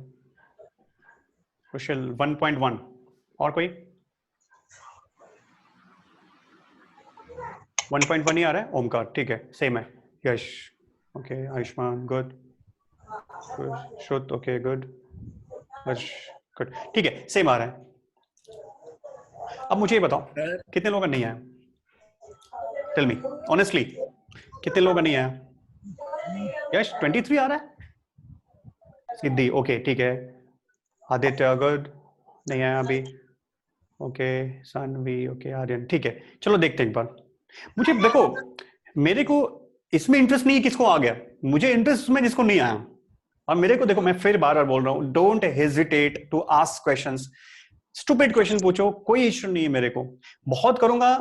कुशल 1.1, और कोई? 1.1 ही आ रहा है। ओमकार, ठीक है, सेम है। यश, ओके। आयुष्मान, गुड। श्रुत, ओके, गुड। हर्ष, गुड। ठीक है, सेम आ रहा है। अब मुझे ये बताओ, कितने लोगों का नहीं आया? टेल मी ऑनेस्टली, कितने लोगों का नहीं आया? यश 23 आ रहा है। सिद्धि, ओके, ठीक है। आदित्य, गुड, नहीं आया अभी। ओके, सानवी, ओके, आर्यन, ठीक है। चलो देखते हैं एक बार। मुझे देखो, मेरे को इसमें इंटरेस्ट नहीं है किसको आ गया, मुझे इंटरेस्ट में जिसको नहीं आया। और मेरे को देखो, मैं फिर बार बार बोल रहा हूं, don't hesitate to ask questions. Stupid question पूछो, कोई इश्यू नहीं है मेरे को। बहुत करूंगा,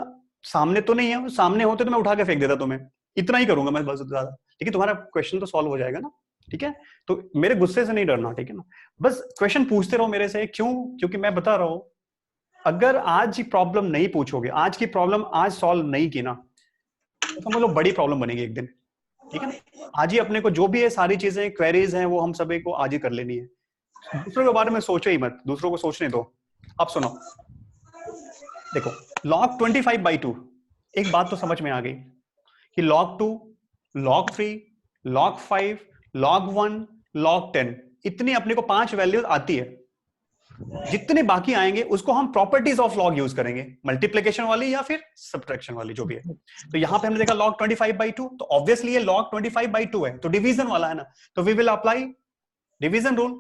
सामने तो नहीं है, सामने होते तो मैं उठा के फेंक देता तुम्हें। इतना ही करूंगा मैं, बस ज्यादा। लेकिन तुम्हारा क्वेश्चन तो सॉल्व हो जाएगा ना। ठीक है, तो मेरे गुस्से से नहीं डरना, ठीक है ना। बस क्वेश्चन पूछते रहो मेरे से। क्यों? क्योंकि मैं बता रहा हूं, अगर आज प्रॉब्लम नहीं पूछोगे, आज की प्रॉब्लम आज सॉल्व नहीं की ना, तो हम लोग बड़ी प्रॉब्लम बनेगी एक दिन, ठीक है ना। आज ही अपने को जो भी है सारी चीजें क्वेरीज हैं वो हम सभी को आज ही कर लेनी है, दूसरों के बारे में सोचो ही मत, दूसरों को सोचने दो। अब सुनो, देखो log 25/2, एक बात तो समझ में आ गई कि log 2, log 3, log 5, log 1, log 10, इतनी अपने को 5 वैल्यूज आती है। जितने बाकी आएंगे उसको हम प्रॉपर्टीज ऑफ लॉग यूज करेंगे, मल्टीप्लिकेशन वाली या फिर सब्ट्रैक्शन वाली, जो भी है। तो यहां पे हमने देखा log 25/2, तो ऑब्वियसली ये log 25/2 है, तो डिवीजन वाला है ना, तो we will apply division rule.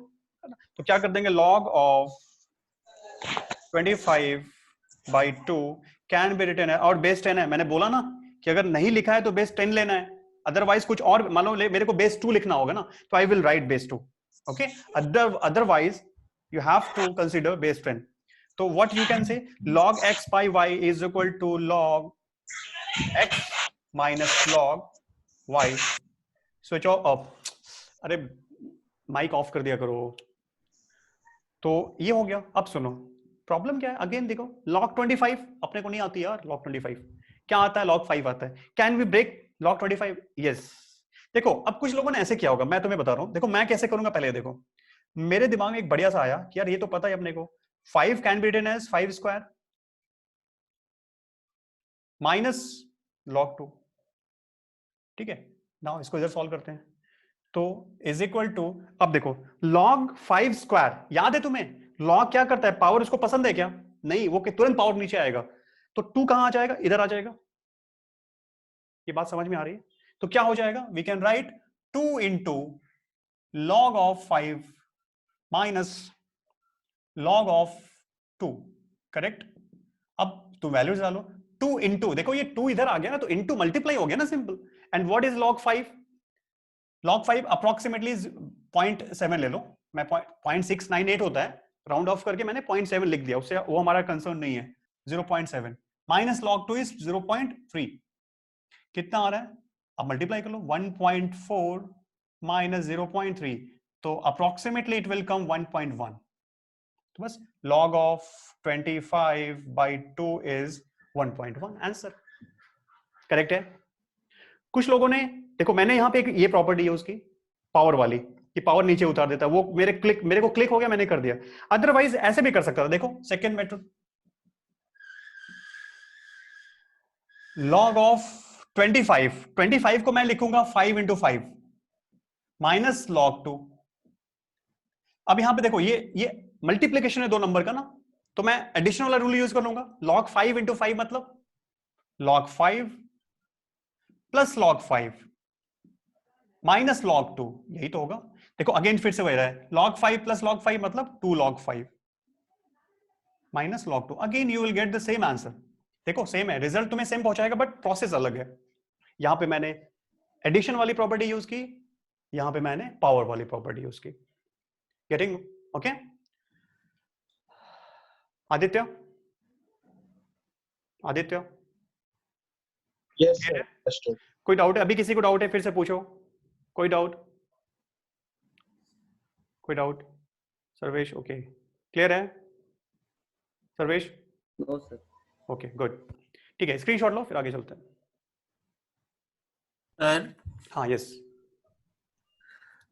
तो क्या कर देंगे, log of 25/2 can be written है, और बेस 10 है। मैंने बोला ना कि अगर नहीं लिखा है तो बेस 10 लेना है, अदरवाइज कुछ और, मान लो मेरे को बेस 2 लिखना होगा ना, तो I will write base 2, okay. Otherwise you have to consider base 10. So what you can say, log x by y is equal to log x minus log y. Switch off. अरे mic off कर दिया करो। तो ये हो गया। अब सुनो प्रॉब्लम क्या है, अगेन देखो log 25 अपने को नहीं आती यार, log 25 क्या आता है, log 5 आता है। Can we break log 25? Yes. देखो अब कुछ लोगों ने ऐसे किया होगा, मैं तुम्हें बता रहा हूं, देखो मैं कैसे करूंगा। पहले देखो मेरे दिमाग में एक बढ़िया सा आया कि यार ये तो पता है अपने को, 5 can be written as 5 square minus log 2, ठीक है। नाउ इसको इधर सॉल्व करते हैं, तो इज इक्वल टू, अब देखो log 5 स्क्वायर याद है तुम्हें, log क्या करता है, पावर उसको पसंद है क्या, नहीं, वो तुरंत पावर नीचे आएगा, तो 2 कहां आ जाएगा, इधर आ जाएगा। ये बात समझ में आ रही है? तो क्या हो जाएगा, we can write 2 into log of 5 minus log of 2, correct. अब तुम वैल्यूज डालो, 2 इंटू, देखो ये 2 इधर आ गया ना, तो इंटू मल्टीप्लाई हो गया ना, simple. And what is log 5? log 5 approximately 0.7 ले लो, मैं 0.698 होता है, राउंड ऑफ करके मैंने 0.7 लिख दिया, उससे वो हमारा कंसर्न नहीं है। 0.7 माइनस log 2 इज 0.3, कितना आ रहा है, अब मल्टीप्लाई कर लो, 1.4 माइनस 0.3, तो अप्रोक्सीमेटली इट विल कम 1.1। तो बस log of 25/2 is 1.1, answer correct है। कुछ लोगों ने देखो, मैंने यहां पे एक ये प्रॉपर्टी यूज की पावर वाली, कि पावर नीचे उतार देता है, वो मेरे को क्लिक हो गया, मैंने कर दिया। अदरवाइज ऐसे भी कर सकता था, देखो सेकेंड मेथड, log ऑफ 25 को मैं लिखूंगा 5 इंटू 5 माइनस log 2। अब यहां पे देखो ये मल्टीप्लीकेशन है दो नंबर का ना, तो मैं एडिशन वाला रूल यूज कर लूंगा, log 5 इंटू 5 मतलब log 5 plus log 5 minus log 2, यही तो होगा। देखो अगेन फिर से वही रहा है, log 5 प्लस log 5 मतलब 2 log 5 minus log 2, again you will get the same answer. देखो सेम है, रिजल्ट तुम्हें सेम पहुंचाएगा, बट प्रोसेस अलग है। यहां पे मैंने एडिशन वाली प्रॉपर्टी यूज की, यहां पे मैंने पावर वाली प्रॉपर्टी यूज की। Getting okay? Aditya
yes sir, understood.
कोई डाउट है अभी, किसी को डाउट है फिर से पूछो, कोई डाउट? सर्वेश ओके, क्लियर है Sarvesh?
No sir.
Okay good, ठीक है, स्क्रीनशॉट लो फिर आगे चलते हैं।
सर
हाँ यस,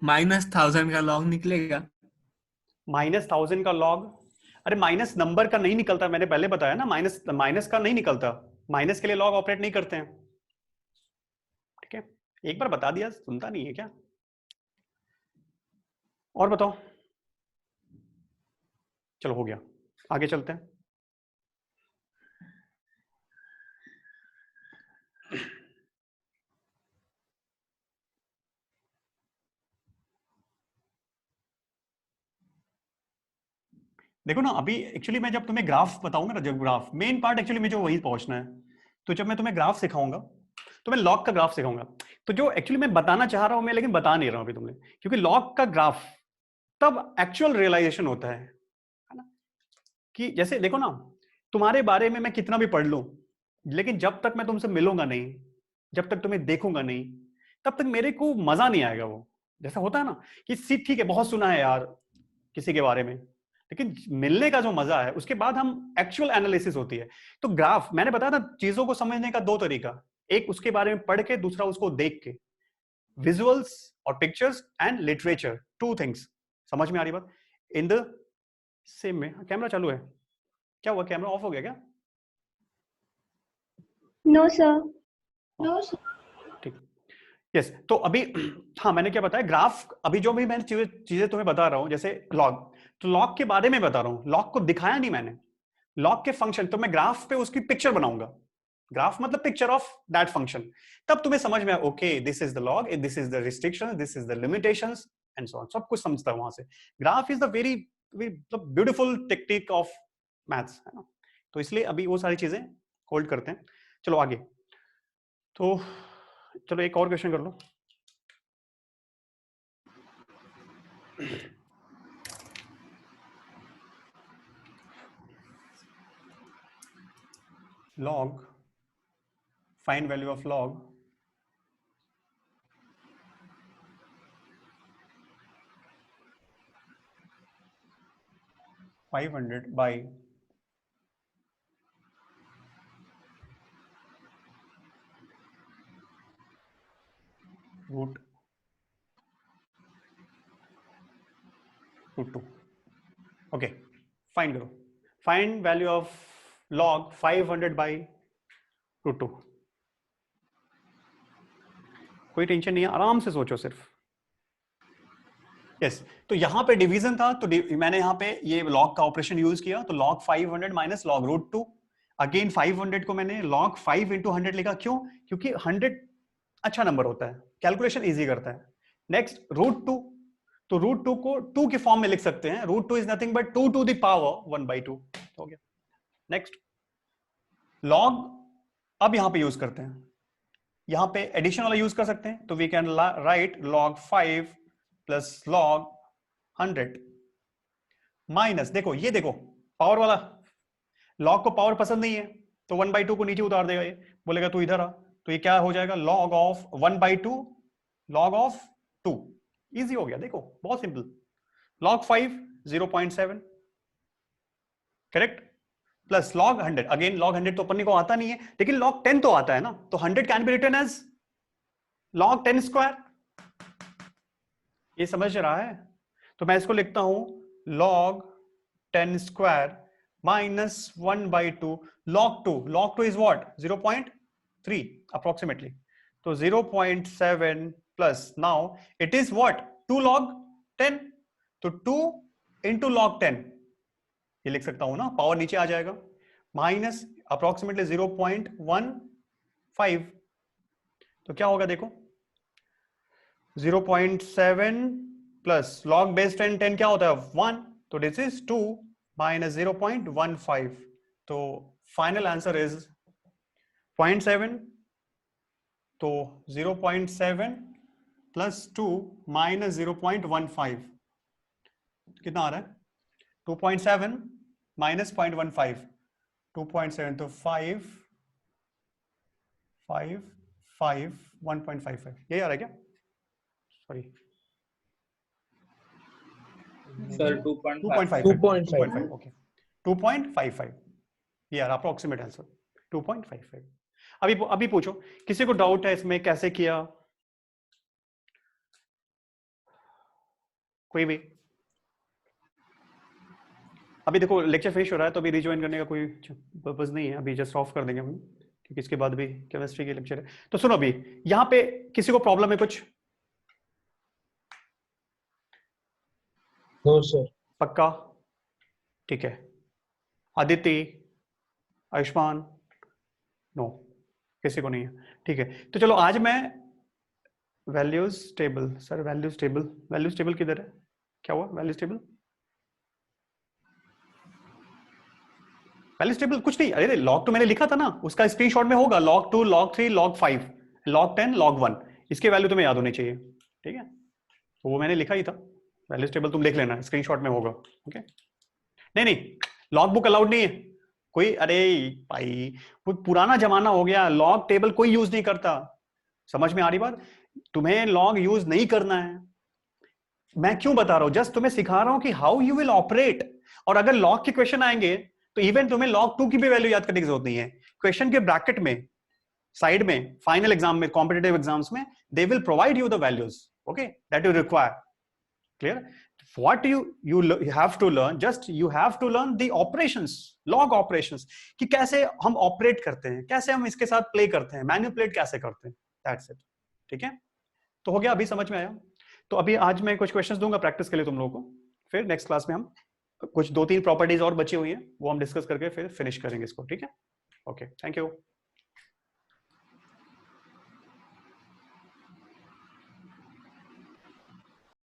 -1000 का लॉग निकलेगा?
-1000 का लॉग, अरे माइनस नंबर का नहीं निकलता, मैंने पहले बताया ना, माइनस का नहीं निकलता, माइनस के लिए लॉग ऑपरेट नहीं करते हैं, ठीक है। एक बार बता दिया, सुनता नहीं है क्या? और बताओ, चलो हो गया, आगे चलते हैं। देखो ना, अभी एक्चुअली मैं जब तुम्हें ग्राफ बताऊंगा ना, जब ग्राफ मेन पार्ट एक्चुअली मुझे वही पहुंचना है, तो जब मैं तुम्हें ग्राफ सिखाऊंगा तो मैं लॉग का ग्राफ सिखाऊंगा, तो जो एक्चुअली मैं बताना चाह रहा हूं मैं, लेकिन बता नहीं रहा हूं अभी तुम्हें, क्योंकि लॉग का ग्राफ तब एक्चुअल रियलाइजेशन होता है ना, कि जैसे देखो ना, तुम्हारे बारे में मैं कितना भी पढ़ लूं, लेकिन जब तक मैं तुमसे मिलूंगा नहीं, जब तक तुम्हें देखूंगा नहीं, तब तक मेरे को मजा नहीं आएगा। वो जैसा होता है ना कि ठीक है बहुत सुना है यार किसी के बारे में, लेकिन मिलने का जो मजा है उसके बाद हम एक्चुअल एनालिसिस होती है। तो ग्राफ मैंने बताया था, चीजों को समझने का दो तरीका, एक उसके बारे में पढ़ के, दूसरा उसको देख के। विजुअल्स और पिक्चर्स एंड लिटरेचर, 2 थिंग्स। समझ में आ रही बात? इन द सेम में। कैमरा चालू है क्या? हुआ कैमरा ऑफ हो गया क्या?
No, sir. No, sir.
ठीक, यस। तो अभी हाँ, मैंने क्या बताया, ग्राफ, अभी जो भी मैंने चीजें तुम्हें बता रहा हूँ, जैसे लॉग, तो लॉग के बारे में बता रहा हूँ, लॉग को दिखाया नहीं मैंने, लॉग के फंक्शन, तो मैं ग्राफ पे उसकी पिक्चर बनाऊंगा। ग्राफ मतलब पिक्चर ऑफ दैट फंक्शन, तब तुम्हें समझ में, okay this is the log, this is the restriction, this is the limitations and so on, सब कुछ समझता है वहां से। Graph is the very beautiful technique of maths, है ना? तो इसलिए अभी वो सारी चीजें होल्ड करते हैं। चलो आगे, तो चलो एक और क्वेश्चन कर लो। log, find value of log 500 by root 2. Okay, find करो, find value of log 500 by root 2। कोई टेंशन नहीं है, आराम से सोचो सिर्फ। यस, तो यहां पे डिवीजन था, तो मैंने यहां पे ये लॉग का ऑपरेशन यूज किया, तो log 500 minus log root 2। Again 500 को मैंने log 5 into 100 लिखा, क्यों? क्योंकि 100 अच्छा नंबर होता है, कैलकुलेशन इजी करता है। नेक्स्ट रूट 2, तो रूट 2 को 2 के फॉर्म में लिख सकते हैं, root 2 is nothing but 2 to the power 1/2 हो गया। नेक्स्ट log, अब यहां पे यूज करते हैं, यहां पे एडिशन वाला यूज कर सकते हैं, तो we can write log 5 plus log 100 minus, देखो ये देखो पावर वाला, log को पावर पसंद नहीं है तो 1/2 को नीचे उतार देगा, ये बोलेगा तू इधर आ, तो ये क्या हो जाएगा, log of 1/2 log of 2। Easy हो गया, देखो बहुत simple. log 5 0.7 correct, plus log 100, again log 100 तो अपन को आता नहीं है, लेकिन log 10 तो आता है ना, तो 100 can be written as log 10 square. ये समझ रहा है? तो मैं इसको लिखता हूं log 10 square minus 1/2 log 2 is what, 0.3 approximately, तो 0.7 plus, now it is what, 2 log 10, तो 2 into log 10 ये लिख सकता हूं ना, पावर नीचे आ जाएगा, माइनस अप्रोक्सीमेटली 0.15, तो क्या होगा देखो, 0.7 प्लस log बेस 10 क्या होता है 1, तो दिस इज 2 माइनस 0.15, तो फाइनल आंसर इज 0.7, तो 0.7 प्लस 2 माइनस 0.15 कितना आ रहा है, 2.7 माइनस 0.15, 2.7, तो 5 1.55, यही आ रहा है क्या? Sorry
Sir, 2.5.
2.55, ओके 2.55, ये यार अप्रोक्सीमेट आंसर 2.55। अभी पूछो, किसी को डाउट है इसमें कैसे किया? कोई भी? अभी देखो लेक्चर फिनिश हो रहा है, तो अभी रिज्वाइन करने का कोई पर्पस नहीं है, अभी जस्ट ऑफ कर देंगे हम, क्योंकि इसके बाद भी केमिस्ट्री के लेक्चर है। तो सुनो, अभी यहाँ पे किसी को प्रॉब्लम है कुछ?
No sir.
पक्का? ठीक है। आदित्य, आयुष्मान? नो, किसी को नहीं है, ठीक है। तो चलो आज मैं values table, sir values table किधर है? क्या हुआ वैल्यूज टेबल? वैल्यूज टेबल कुछ नहीं, अरे log 2 मैंने लिखा था ना, उसका स्क्रीनशॉट में होगा, log 2 log 3 log 5 log 10 log 1, इसके वैल्यू तुम्हें याद होनी चाहिए, ठीक है? तो वो मैंने लिखा ही था, वैल्यूज टेबल तुम देख लेना, स्क्रीनशॉट में होगा, ओके? नहीं लॉग बुक अलाउड नहीं है कोई, अरे भाई वो पुराना जमाना हो गया, लॉग टेबल कोई यूज नहीं करता, समझ में आ रही बात? तुम्हें लॉग यूज नहीं करना है, मैं क्यों बता रहा हूं, जस्ट तुम्हें सिखा रहा हूं कि हाउ यू विल ऑपरेट। और अगर लॉग के क्वेश्चन आएंगे तो इवन तुम्हें log 2 की भी वैल्यू याद करने की जरूरत नहीं है, क्वेश्चन के ब्रैकेट में साइड में फाइनल एग्जाम में, कॉम्पिटिटिव एग्जाम्स में, they will provide you the values, okay, that you require. Clear? What you have to learn, just you have to learn the operations, log operations, कि कैसे हम operate करते हैं, कैसे हम इसके साथ प्ले करते हैं, मैनिपुलेट कैसे करते हैं. That's it. ठीक है, तो हो गया, अभी समझ में आया. तो अभी आज मैं कुछ क्वेश्चंस दूंगा प्रैक्टिस के लिए तुम लोगों को, फिर नेक्स्ट क्लास में हम कुछ 2-3 प्रॉपर्टीज और बची हुई हैं वो हम डिस्कस करके फिर फिनिश करेंगे इसको. ठीक है, ओके, थैंक यू.